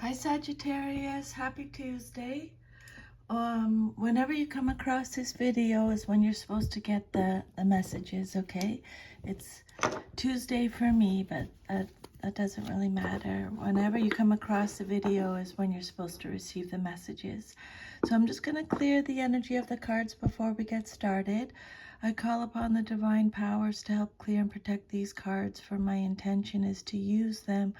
Hi Sagittarius, happy Tuesday. Whenever you come across this video is when you're supposed to get the messages, okay? It's Tuesday for me, but that doesn't really matter. Whenever you come across the video is when you're supposed to receive the messages. So I'm just going to clear the energy of the cards before we get started. I call upon the divine powers to help clear and protect these cards, for my intention is to use them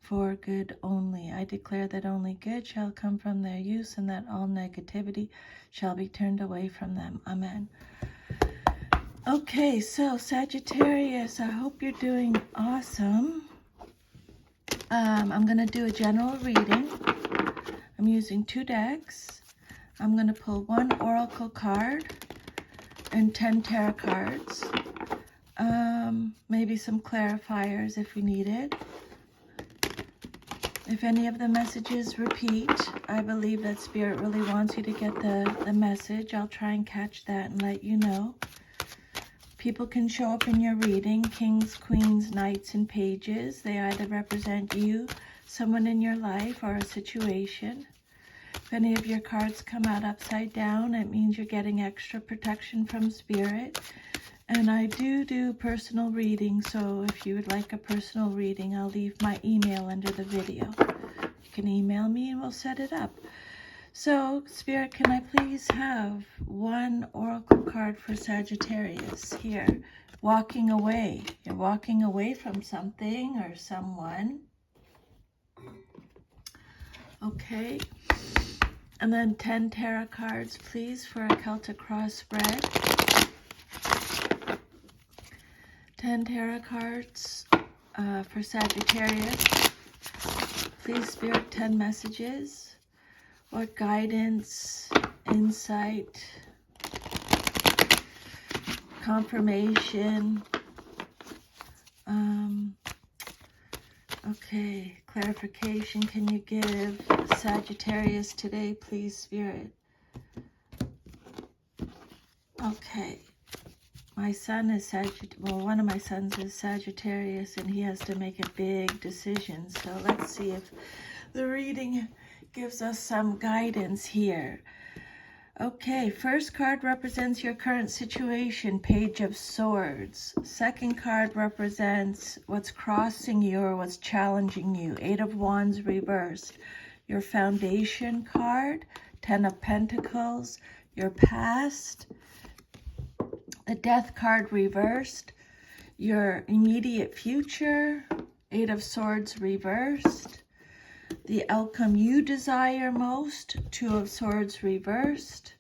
for good only. I declare that only good shall come from their use, and that all negativity shall be turned away from them. Amen. Okay, so Sagittarius, I hope you're doing awesome. I'm going to do a general reading. I'm using 2 decks. I'm going to pull 1 oracle card and 10 tarot cards. Maybe some clarifiers if we need it. If any of the messages repeat, I believe that Spirit really wants you to get the message. I'll try and catch that and let you know. People can show up in your reading, kings, queens, knights, and pages. They either represent you, someone in your life, or a situation. If any of your cards come out upside down, it means you're getting extra protection from Spirit. And I do personal reading, so if you would like a personal reading, I'll leave my email under the video. You can email me and we'll set it up. So, Spirit, can I please have 1 oracle card for Sagittarius here? Walking away. You're walking away from something or someone. Okay. And then 10 tarot cards, please, for a Celtic cross spread. 10 tarot cards for Sagittarius. Please, Spirit, 10 messages. What guidance, insight, confirmation, okay, clarification can you give Sagittarius today, please, Spirit? Okay. My son is one of my sons is Sagittarius, and he has to make a big decision. So let's see if the reading gives us some guidance here. Okay, first card represents your current situation, Page of Swords. Second card represents what's crossing you or what's challenging you, 8 of Wands reversed. Your foundation card, 10 of Pentacles, your past, the Death card reversed, your immediate future, 8 of Swords reversed, the outcome you desire most, 2 of Swords reversed,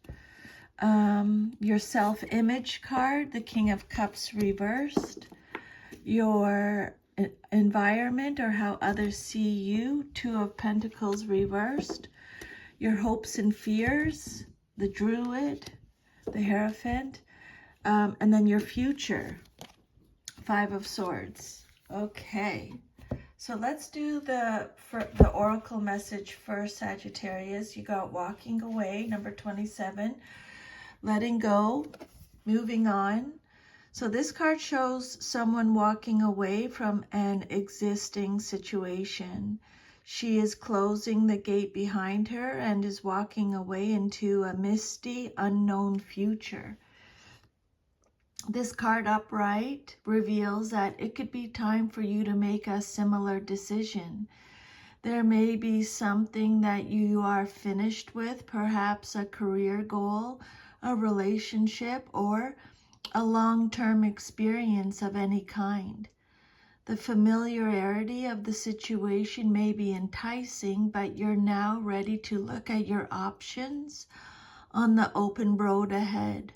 your self-image card, the King of Cups reversed, your environment or how others see you, 2 of Pentacles reversed, your hopes and fears, the Druid, the Hierophant, and then your future, 5 of Swords. Okay, so let's do the oracle message for Sagittarius. You got walking away, number 27, letting go, moving on. So this card shows someone walking away from an existing situation. She is closing the gate behind her and is walking away into a misty, unknown future. This card upright reveals that it could be time for you to make a similar decision. There may be something that you are finished with, perhaps a career goal, a relationship, or a long-term experience of any kind. The familiarity of the situation may be enticing, but you're now ready to look at your options on the open road ahead.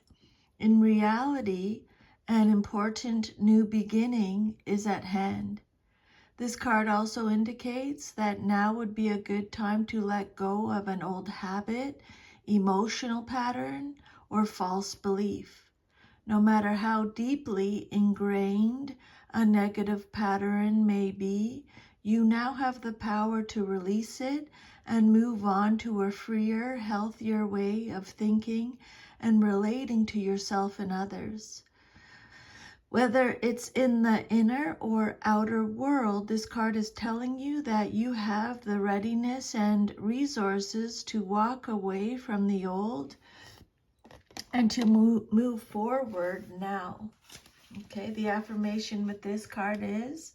In reality, an important new beginning is at hand. This card also indicates that now would be a good time to let go of an old habit, emotional pattern, or false belief. No matter how deeply ingrained a negative pattern may be, you now have the power to release it and move on to a freer, healthier way of thinking and relating to yourself and others. Whether it's in the inner or outer world, this card is telling you that you have the readiness and resources to walk away from the old and to move forward now. Okay, the affirmation with this card is,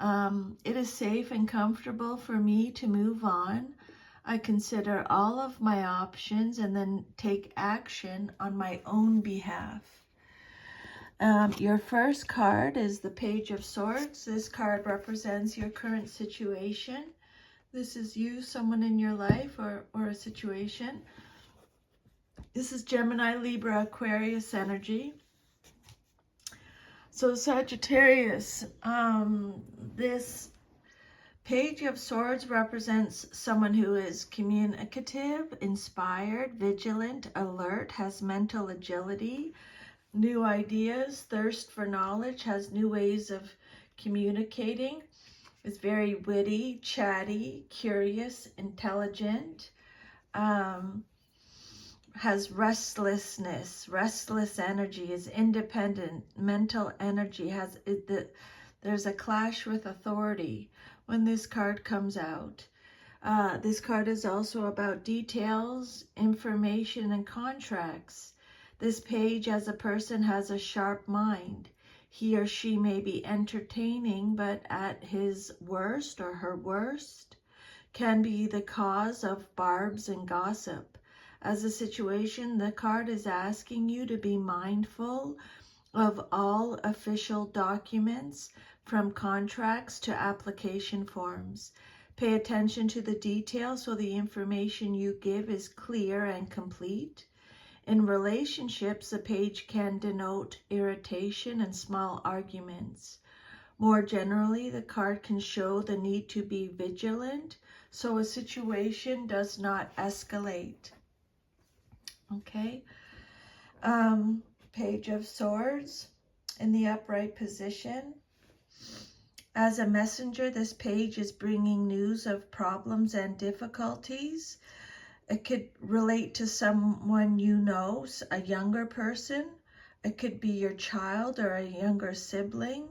it is safe and comfortable for me to move on. I consider all of my options and then take action on my own behalf. Your first card is the Page of Swords. This card represents your current situation. This is you, someone in your life, or a situation. This is Gemini, Libra, Aquarius energy. So Sagittarius, this Page of Swords represents someone who is communicative, inspired, vigilant, alert, has mental agility, new ideas, thirst for knowledge, has new ways of communicating, is very witty, chatty, curious, intelligent, has restless energy, is independent, mental energy, there's a clash with authority when this card comes out. This card is also about details, information, and contracts. This page, as a person, has a sharp mind. He or she may be entertaining, but at his worst or her worst, can be the cause of barbs and gossip. As a situation, the card is asking you to be mindful of all official documents, from contracts to application forms. Pay attention to the details so the information you give is clear and complete. In relationships, the page can denote irritation and small arguments. More generally, the card can show the need to be vigilant so a situation does not escalate. Okay. Page of Swords in the upright position. As a messenger, this page is bringing news of problems and difficulties. It could relate to someone you know, a younger person. It could be your child or a younger sibling.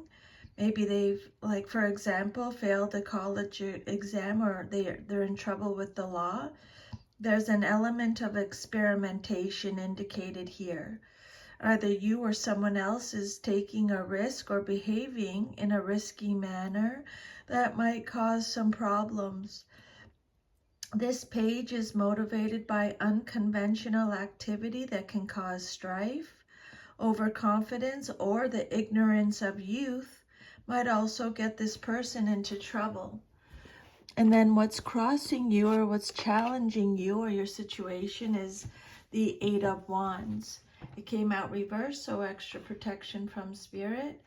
Maybe they've, like for example, failed a college exam, or they're in trouble with the law. There's an element of experimentation indicated here. Either you or someone else is taking a risk or behaving in a risky manner that might cause some problems. This page is motivated by unconventional activity that can cause strife. Overconfidence or the ignorance of youth might also get this person into trouble. And then what's crossing you or what's challenging you or your situation is the Eight of Wands. It came out reversed, so extra protection from Spirit.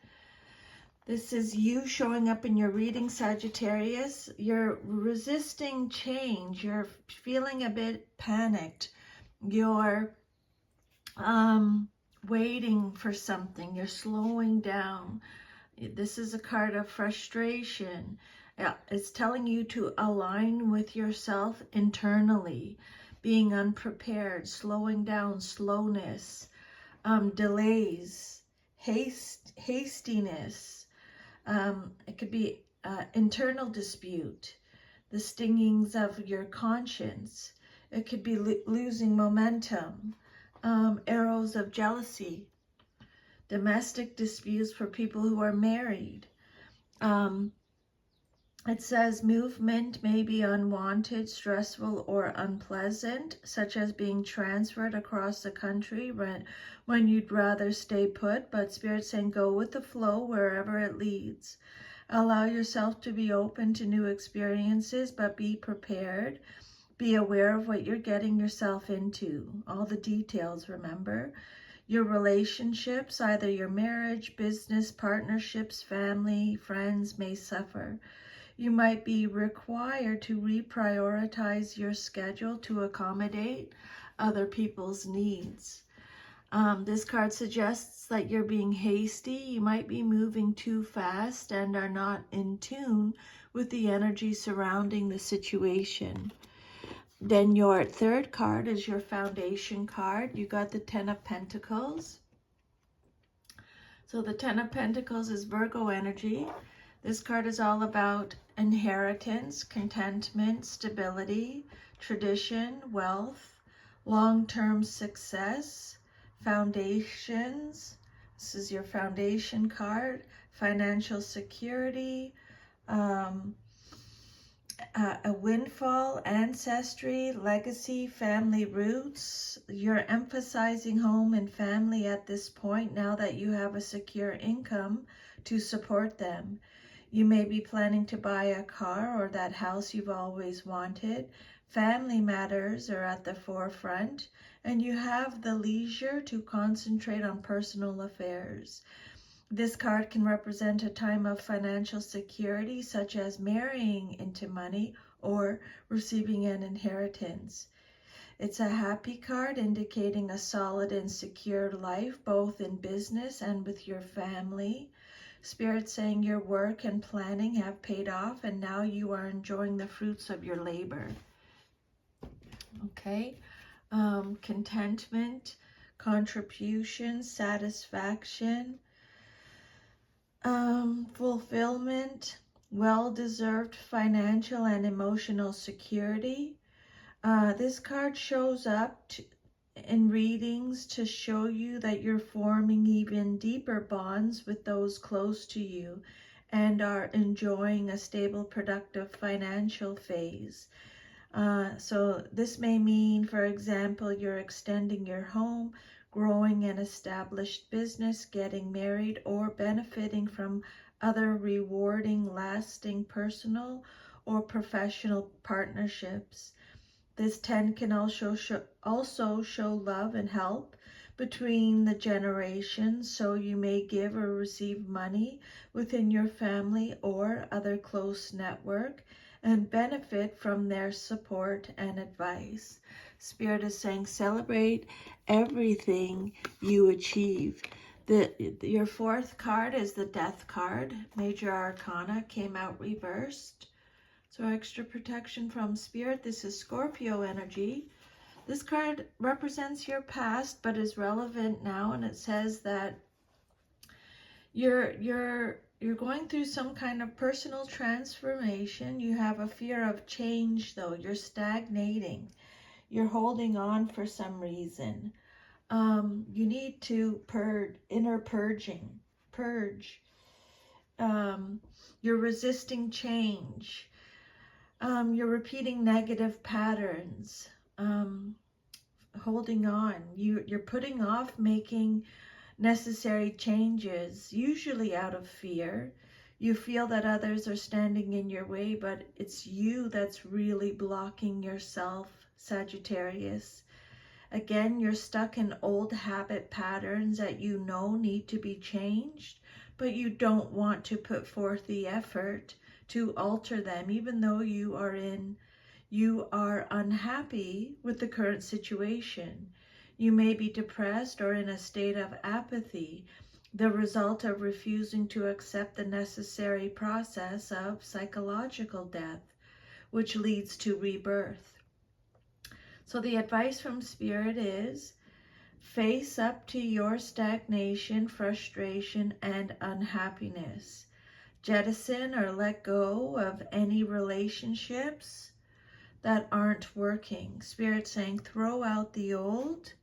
This is you showing up in your reading, Sagittarius. You're resisting change. You're feeling a bit panicked. You're waiting for something. You're slowing down. This is a card of frustration. It's telling you to align with yourself internally, being unprepared, slowing down, slowness, delays, hastiness. It could be internal dispute, the stingings of your conscience. It could be losing momentum, arrows of jealousy, domestic disputes for people who are married. It says movement may be unwanted, stressful, or unpleasant, such as being transferred across the country when you'd rather stay put, but Spirit's saying go with the flow wherever it leads. Allow yourself to be open to new experiences, but be prepared. Be aware of what you're getting yourself into. All the details, remember. Your relationships, either your marriage, business, partnerships, family, friends, may suffer. You might be required to reprioritize your schedule to accommodate other people's needs. This card suggests that you're being hasty. You might be moving too fast and are not in tune with the energy surrounding the situation. Then your third card is your foundation card. You got the Ten of Pentacles. So the Ten of Pentacles is Virgo energy. This card is all about inheritance, contentment, stability, tradition, wealth, long-term success, foundations. This is your foundation card, financial security, um, a windfall, ancestry, legacy, family roots. You're emphasizing home and family at this point now that you have a secure income to support them. You may be planning to buy a car or that house you've always wanted. Family matters are at the forefront, and you have the leisure to concentrate on personal affairs. This card can represent a time of financial security, such as marrying into money or receiving an inheritance. It's a happy card indicating a solid and secure life, both in business and with your family. Spirit saying your work and planning have paid off, and now you are enjoying the fruits of your labor. Okay. Contentment, contribution, satisfaction, fulfillment, well-deserved financial and emotional security. This card shows up in readings to show you that you're forming even deeper bonds with those close to you and are enjoying a stable, productive financial phase. So this may mean, for example, you're extending your home, growing an established business, getting married, or benefiting from other rewarding, lasting personal or professional partnerships. This 10 can also show love and help between the generations, so you may give or receive money within your family or other close network and benefit from their support and advice. Spirit is saying celebrate everything you achieve. Your fourth card is the Death card. Major Arcana came out reversed. So extra protection from Spirit. This is Scorpio energy. This card represents your past but is relevant now, and it says that you're going through some kind of personal transformation. You have a fear of change though. You're stagnating. You're holding on for some reason. You need to inner purge. You're resisting change. You're repeating negative patterns. Holding on. You're putting off making necessary changes, usually out of fear. You feel that others are standing in your way, but it's you that's really blocking yourself, Sagittarius. Again, you're stuck in old habit patterns that you know need to be changed, but you don't want to put forth the effort to alter them, even though you are unhappy with the current situation. You may be depressed or in a state of apathy, the result of refusing to accept the necessary process of psychological death, which leads to rebirth. So the advice from Spirit is face up to your stagnation, frustration, and unhappiness. Jettison or let go of any relationships that aren't working. Spirit saying throw out the old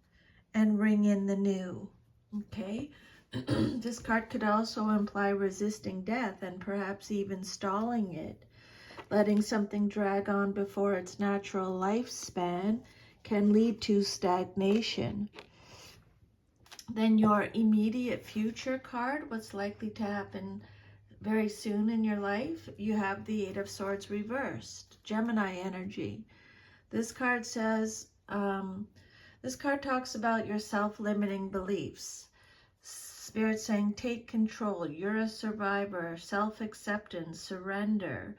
and ring in the new. Okay. This card could also imply resisting death and perhaps even stalling it. Letting something drag on before its natural lifespan can lead to stagnation. Then your immediate future card, what's likely to happen very soon in your life, you have the Eight of Swords reversed, Gemini energy. This card says, this card talks about your self-limiting beliefs. Spirit saying take control, you're a survivor, self-acceptance, surrender,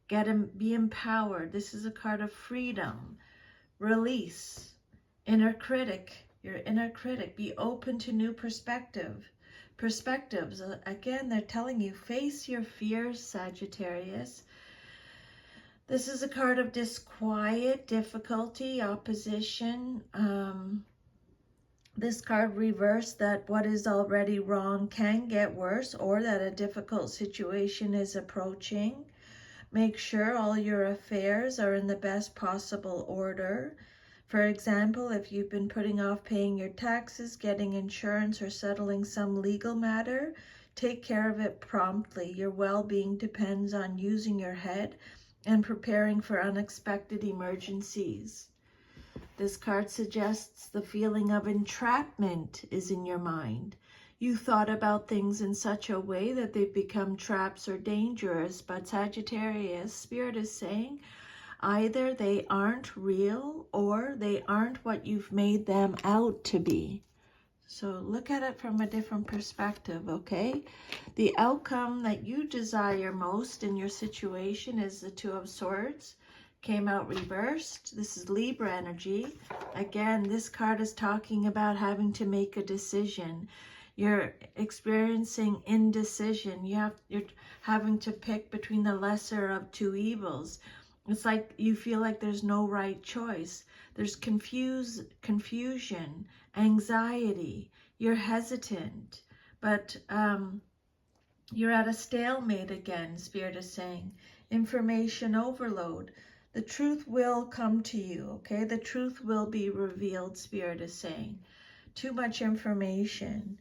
be empowered. This is a card of freedom, release, inner critic, your inner critic, be open to new perspectives. Again, they're telling you face your fears, Sagittarius. This is a card of disquiet, difficulty, opposition, This card reversed that what is already wrong can get worse, or that a difficult situation is approaching. Make sure all your affairs are in the best possible order. For example, if you've been putting off paying your taxes, getting insurance, or settling some legal matter, take care of it promptly. Your well-being depends on using your head and preparing for unexpected emergencies. This card suggests the feeling of entrapment is in your mind. You thought about things in such a way that they've become traps or dangerous, but Sagittarius, Spirit is saying either they aren't real or they aren't what you've made them out to be. So look at it from a different perspective, okay? The outcome that you desire most in your situation is the Two of Swords. Came out reversed. This is Libra energy. Again, this card is talking about having to make a decision. You're experiencing indecision. You're having to pick between the lesser of two evils. It's like you feel like there's no right choice. There's confusion, anxiety. You're hesitant, but you're at a stalemate again, Spirit is saying. Information overload. The truth will come to you, okay? The truth will be revealed, Spirit is saying. Too much information.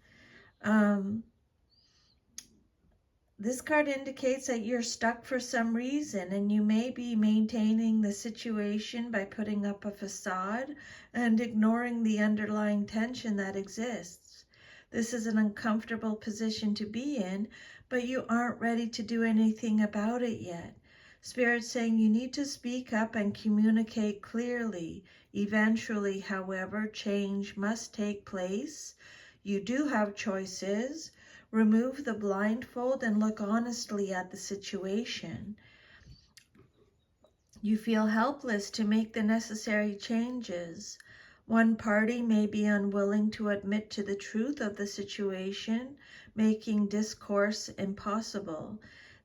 This card indicates that you're stuck for some reason, and you may be maintaining the situation by putting up a facade and ignoring the underlying tension that exists. This is an uncomfortable position to be in, but you aren't ready to do anything about it yet. Spirit's saying you need to speak up and communicate clearly. Eventually, however, change must take place. You do have choices. Remove the blindfold and look honestly at the situation. You feel helpless to make the necessary changes. One party may be unwilling to admit to the truth of the situation, making discourse impossible.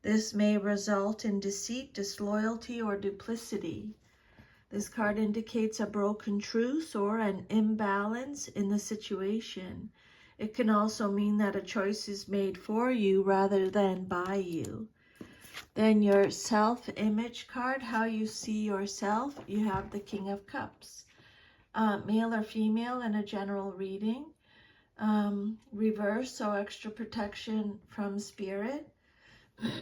This may result in deceit, disloyalty, or duplicity. This card indicates a broken truce or an imbalance in the situation. It can also mean that a choice is made for you rather than by you. Then your self-image card, how you see yourself, you have the King of Cups. Male or female in a general reading. Reverse, so extra protection from Spirit.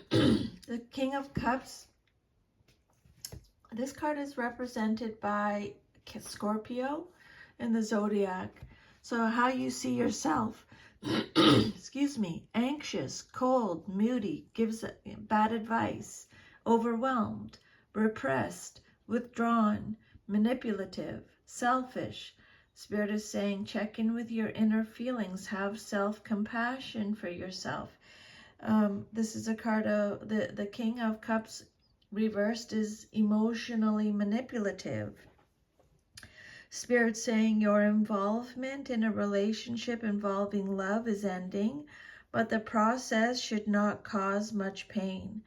The King of Cups, this card is represented by Scorpio in the zodiac. So how you see yourself, excuse me, anxious, cold, moody, gives bad advice, overwhelmed, repressed, withdrawn, manipulative, selfish. Spirit is saying check in with your inner feelings, have self-compassion for yourself. This is a card of the King of Cups reversed is emotionally manipulative. Spirit saying your involvement in a relationship involving love is ending, but the process should not cause much pain.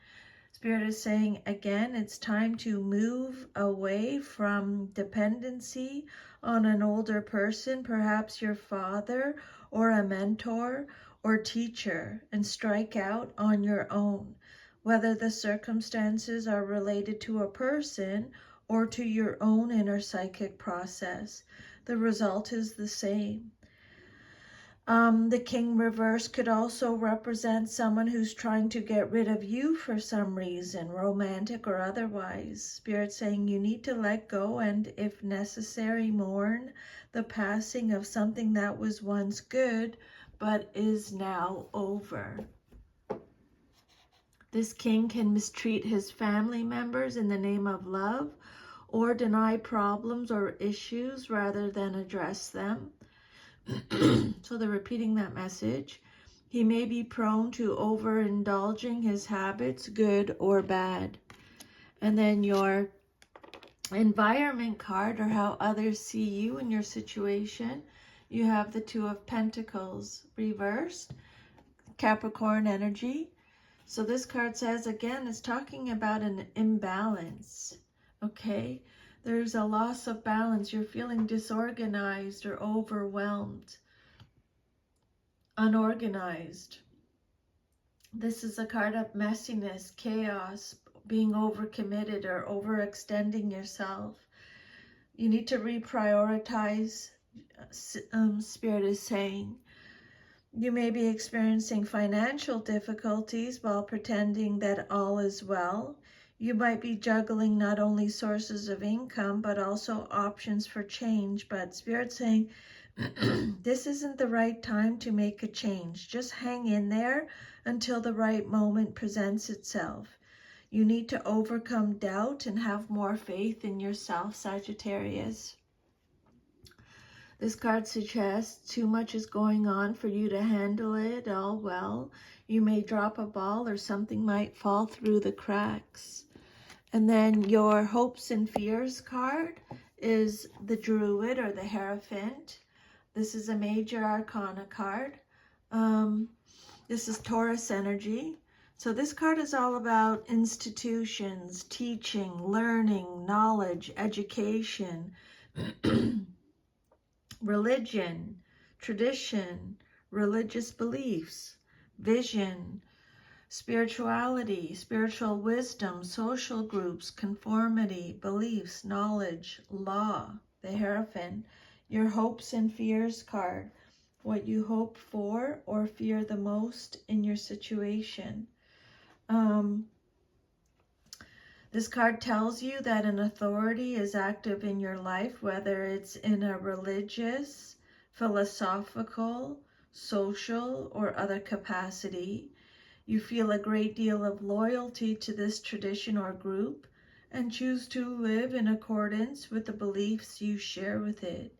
Spirit is saying, again, it's time to move away from dependency on an older person, perhaps your father or a mentor or teacher, and strike out on your own, whether the circumstances are related to a person or to your own inner psychic process. The result is the same. The King reverse could also represent someone who's trying to get rid of you for some reason, romantic or otherwise. Spirit saying you need to let go and, if necessary, mourn the passing of something that was once good but is now over. This king can mistreat his family members in the name of love or deny problems or issues rather than address them. So they're repeating that message. He may be prone to overindulging his habits, good or bad. And then your environment card, or how others see you in your situation, you have the Two of Pentacles reversed, Capricorn energy. So this card says, again, it's talking about an imbalance, okay? There's a loss of balance. You're feeling disorganized or overwhelmed, unorganized. This is a card of messiness, chaos, being overcommitted or overextending yourself. You need to reprioritize, Spirit is saying. You may be experiencing financial difficulties while pretending that all is well. You might be juggling not only sources of income, but also options for change. But Spirit's saying, this isn't the right time to make a change. Just hang in there until the right moment presents itself. You need to overcome doubt and have more faith in yourself, Sagittarius. This card suggests too much is going on for you to handle it all well. You may drop a ball or something might fall through the cracks. And then your hopes and fears card is the Druid or the Hierophant. This is a major arcana card. This is Taurus energy. So this card is all about institutions, teaching, learning, knowledge, education, religion, tradition, religious beliefs, vision, spirituality, spiritual wisdom, social groups, conformity, beliefs, knowledge, law, the Hierophant, your hopes and fears card, what you hope for or fear the most in your situation. This card tells you that an authority is active in your life, whether it's in a religious, philosophical, social, or other capacity. You feel a great deal of loyalty to this tradition or group and choose to live in accordance with the beliefs you share with it.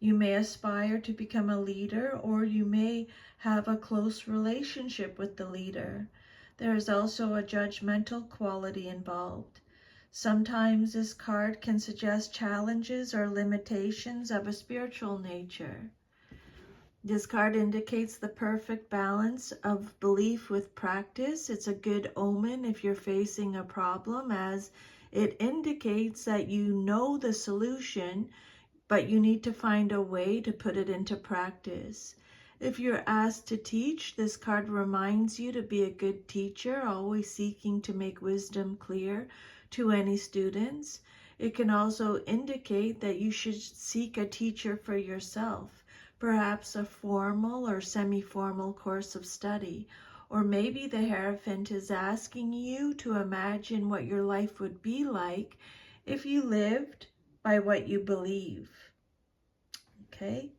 You may aspire to become a leader, or you may have a close relationship with the leader. There is also a judgmental quality involved. Sometimes this card can suggest challenges or limitations of a spiritual nature. This card indicates the perfect balance of belief with practice. It's a good omen if you're facing a problem, as it indicates that you know the solution, but you need to find a way to put it into practice. If you're asked to teach, this card reminds you to be a good teacher, always seeking to make wisdom clear to any students. It can also indicate that you should seek a teacher for yourself, perhaps a formal or semi-formal course of study. Or maybe the Hierophant is asking you to imagine what your life would be like if you lived by what you believe. Okay?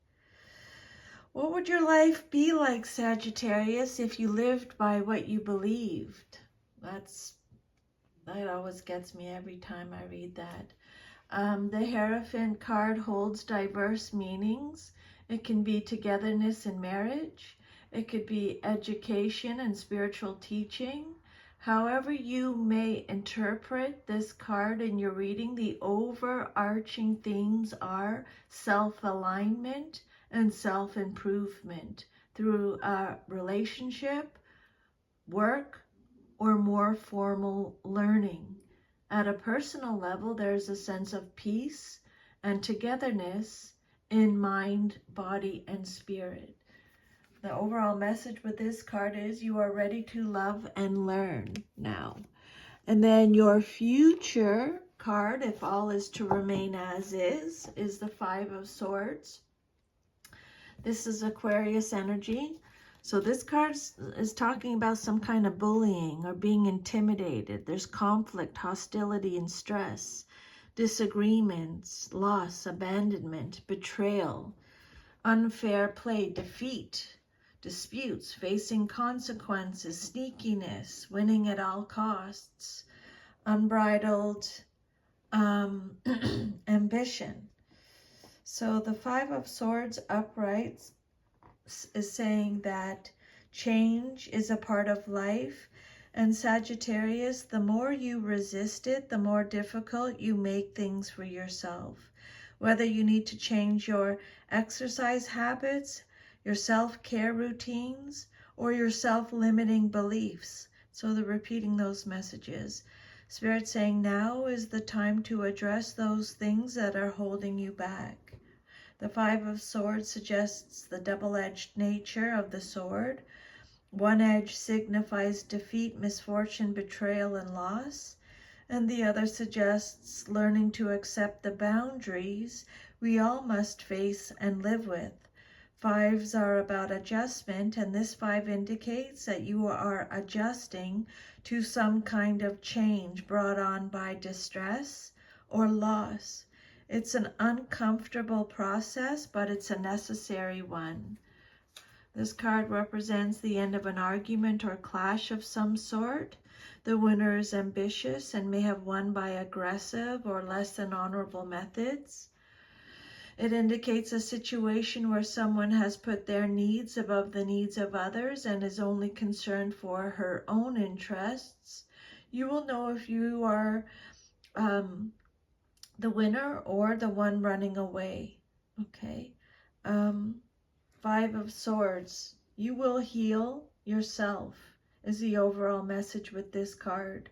What would your life be like, Sagittarius, if you lived by what you believed? That always gets me every time I read that. The Hierophant card holds diverse meanings. It can be togetherness and marriage. It could be education and spiritual teaching. However you may interpret this card in your reading, the overarching themes are self-alignment and self-improvement through a relationship, work, or more formal learning. At a personal level, there's a sense of peace and togetherness in mind, body, and spirit. The overall message with this card is you are ready to love and learn now. And then your future card, if all is to remain as is the Five of Swords. This is Aquarius energy. So this card is talking about some kind of bullying or being intimidated. There's conflict, hostility, and stress, disagreements, loss, abandonment, betrayal, unfair play, defeat, disputes, facing consequences, sneakiness, winning at all costs, unbridled ambition. So the Five of Swords upright is saying that change is a part of life. And Sagittarius, the more you resist it, the more difficult you make things for yourself. Whether you need to change your exercise habits, your self-care routines, or your self-limiting beliefs. So they're repeating those messages. Spirit saying now is the time to address those things that are holding you back. The Five of Swords suggests the double-edged nature of the sword. One edge signifies defeat, misfortune, betrayal, and loss, and the other suggests learning to accept the boundaries we all must face and live with. Fives are about adjustment, and this five indicates that you are adjusting to some kind of change brought on by distress or loss. It's an uncomfortable process, but it's a necessary one. This card represents the end of an argument or clash of some sort. The winner is ambitious and may have won by aggressive or less than honorable methods. It indicates a situation where someone has put their needs above the needs of others and is only concerned for her own interests. You will know if you are the winner or the one running away. Okay. Five of Swords. You will heal yourself is the overall message with this card.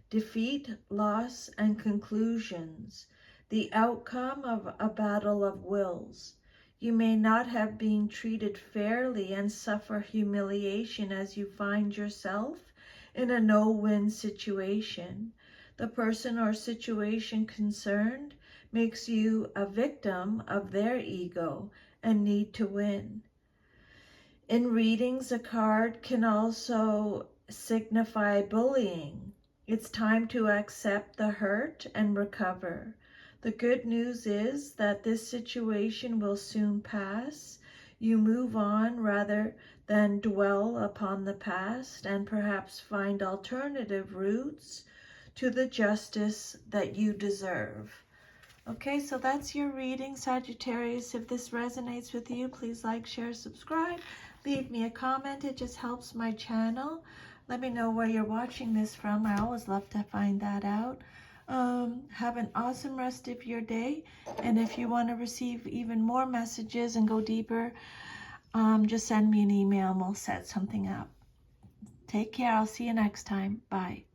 Defeat, loss, and conclusions. The outcome of a battle of wills. You may not have been treated fairly and suffer humiliation as you find yourself in a no-win situation. The person or situation concerned makes you a victim of their ego and need to win. In readings, a card can also signify bullying. It's time to accept the hurt and recover. The good news is that this situation will soon pass. You move on rather than dwell upon the past and perhaps find alternative routes to the justice that you deserve. Okay, so that's your reading, Sagittarius. If this resonates with you, please like, share, subscribe. Leave me a comment. It just helps my channel. Let me know where you're watching this from. I always love to find that out. Have an awesome rest of your day. And if you want to receive even more messages and go deeper, just send me an email and we'll set something up. Take care. I'll see you next time. Bye.